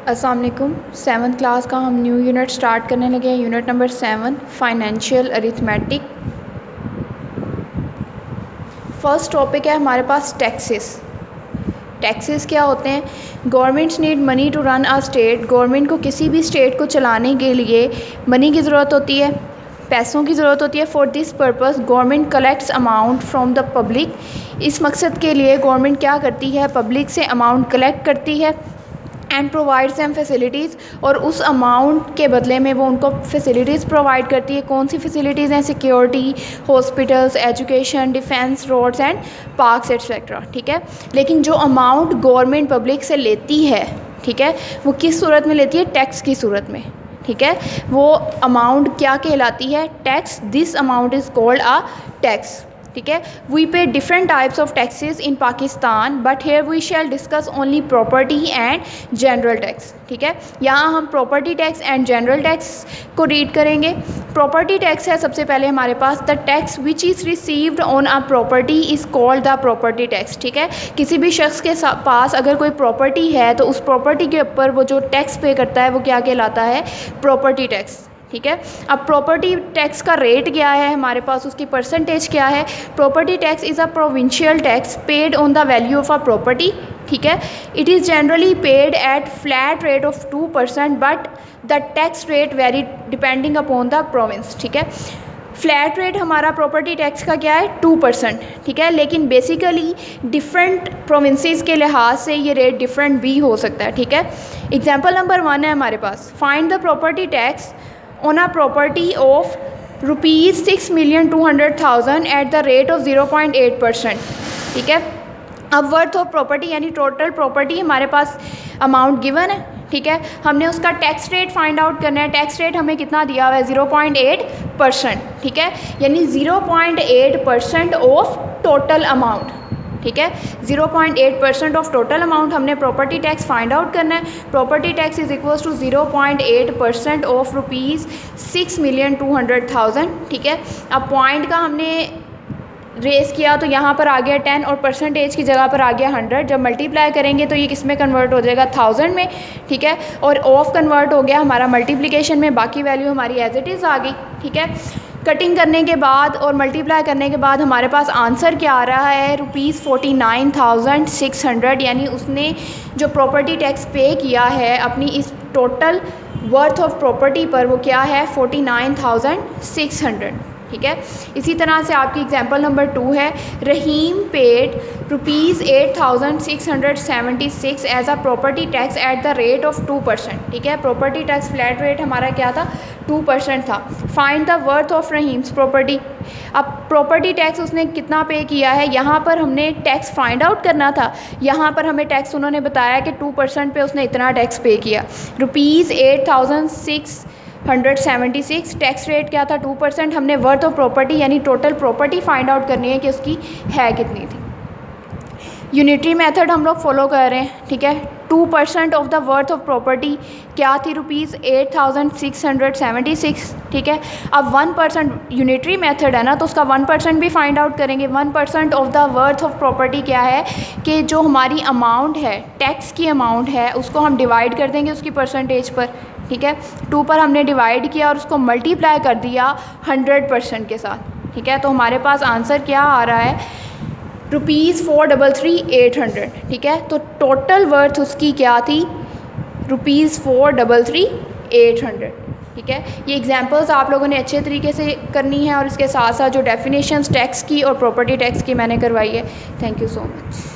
अस्सलाम वालेकुम। 7th class का हम न्यू यूनिट स्टार्ट करने लगे हैं। Unit number 7 financial arithmetic. First topic है हमारे पास टैक्सेस। टैक्सेस क्या होते हैं? Governments need money to run a state. Government को किसी भी स्टेट को चलाने के लिए मनी की ज़रूरत होती है, पैसों की ज़रूरत होती है। For this purpose government collects amount from the public. इस मकसद के लिए गवर्नमेंट क्या करती है? पब्लिक से अमाउंट कलेक्ट करती है एंड प्रोवाइड्स देम फैसिलिटीज़, और उस अमाउंट के बदले में वो उनको फैसिलिटीज़ प्रोवाइड करती है। कौन सी फैसिलिटीज़ हैं? Security, hospitals, education, defence, roads and parks etcetera. ठीक है, लेकिन जो अमाउंट गवर्नमेंट पब्लिक से लेती है, ठीक है, वो किस सूरत में लेती है? टैक्स की सूरत में। ठीक है, वो अमाउंट क्या कहलाती है? Tax. This amount is called a tax. ठीक है, we pay different types of taxes in Pakistan, but here we shall discuss only property and general tax. ठीक है, यहाँ हम property tax and general tax को रीड करेंगे। प्रॉपर्टी टैक्स है सबसे पहले हमारे पास, the tax which is received on a property is called the property tax. ठीक है, किसी भी शख्स के पास अगर कोई प्रॉपर्टी है तो उस प्रॉपर्टी के ऊपर वो जो टैक्स पे करता है वो क्या कहलाता है? Property tax. ठीक है, अब प्रॉपर्टी टैक्स का रेट क्या है हमारे पास, उसकी परसेंटेज क्या है? Property tax is a provincial tax paid on the value of a property. ठीक है, it is generally paid at flat rate of 2%, but the tax rate very depending upon the province. ठीक है, flat rate हमारा property tax का क्या है? 2%। ठीक है, लेकिन बेसिकली डिफरेंट प्रोविंसेस के लिहाज से ये रेट डिफरेंट भी हो सकता है। ठीक है, एग्जाम्पल नंबर 1 है हमारे पास, find the property tax on a property of rupees 6,200,000 at the rate of 0.8%। ठीक है, अब वर्थ ऑफ प्रॉपर्टी यानी टोटल प्रॉपर्टी हमारे पास अमाउंट गिवन है। ठीक है, हमने उसका टैक्स रेट फाइंड आउट करना है। टैक्स रेट हमें कितना दिया हुआ है? 0.8%। ठीक है, यानी 0.8% ऑफ टोटल अमाउंट। ठीक है, 0.8% ऑफ टोटल अमाउंट हमने प्रॉपर्टी टैक्स फाइंड आउट करना है। Property tax is equals to 0.8% of rupees 6,200,000। ठीक है, अब पॉइंट का हमने रेस किया तो यहाँ पर आ गया 10 और परसेंटेज की जगह पर आ गया 100। जब मल्टीप्लाई करेंगे तो ये किस में कन्वर्ट हो जाएगा? 1000 में। ठीक है, और ऑफ कन्वर्ट हो गया हमारा मल्टीप्लिकेशन में, बाकी वैल्यू हमारी एज इट इज़ आ गई। ठीक है, कटिंग करने के बाद और मल्टीप्लाई करने के बाद हमारे पास आंसर क्या आ रहा है? रुपीज़ 49,600, यानी उसने जो प्रॉपर्टी टैक्स पे किया है अपनी इस टोटल वर्थ ऑफ प्रॉपर्टी पर, वो क्या है? 49,600। ठीक है, इसी तरह से आपकी एग्जांपल नंबर 2 है, Rahim paid rupees 8,676 as a property tax at the rate of 2%। ठीक है, प्रॉपर्टी टैक्स फ्लैट रेट हमारा क्या था? 2% था। Find the worth of Rahim's property. अब प्रॉपर्टी टैक्स उसने कितना पे किया है? यहाँ पर हमने टैक्स फाइंड आउट करना था। यहाँ पर हमें टैक्स उन्होंने बताया कि 2% पे उसने इतना टैक्स पे किया, रुपीज़ 8,676। टैक्स रेट क्या था? 2%। हमने वर्थ ऑफ प्रॉपर्टी यानी टोटल प्रॉपर्टी फाइंड आउट करनी है कि उसकी है कितनी थी। यूनिटरी मेथड हम लोग फॉलो कर रहे हैं। ठीक है, 2% of the worth of property क्या थी? रुपीज़ 8,676। ठीक है, अब 1% यूनिटरी मेथड है ना, तो उसका 1% भी फाइंड आउट करेंगे। 1% of the worth of property क्या है कि जो हमारी अमाउंट है, टैक्स की अमाउंट है, उसको हम डिवाइड कर देंगे उसकी परसेंटेज पर। ठीक है, 2 पर हमने डिवाइड किया और उसको मल्टीप्लाई कर दिया 100% के साथ। ठीक है, तो हमारे पास आंसर क्या आ रहा है? रुपीज़ 433,800। ठीक है, तो टोटल वर्थ उसकी क्या थी? रुपीज़ 433,800। ठीक है, ये एग्जांपल्स आप लोगों ने अच्छे तरीके से करनी है और इसके साथ साथ जो डेफिनेशंस टैक्स की और प्रॉपर्टी टैक्स की मैंने करवाई है। Thank you so much.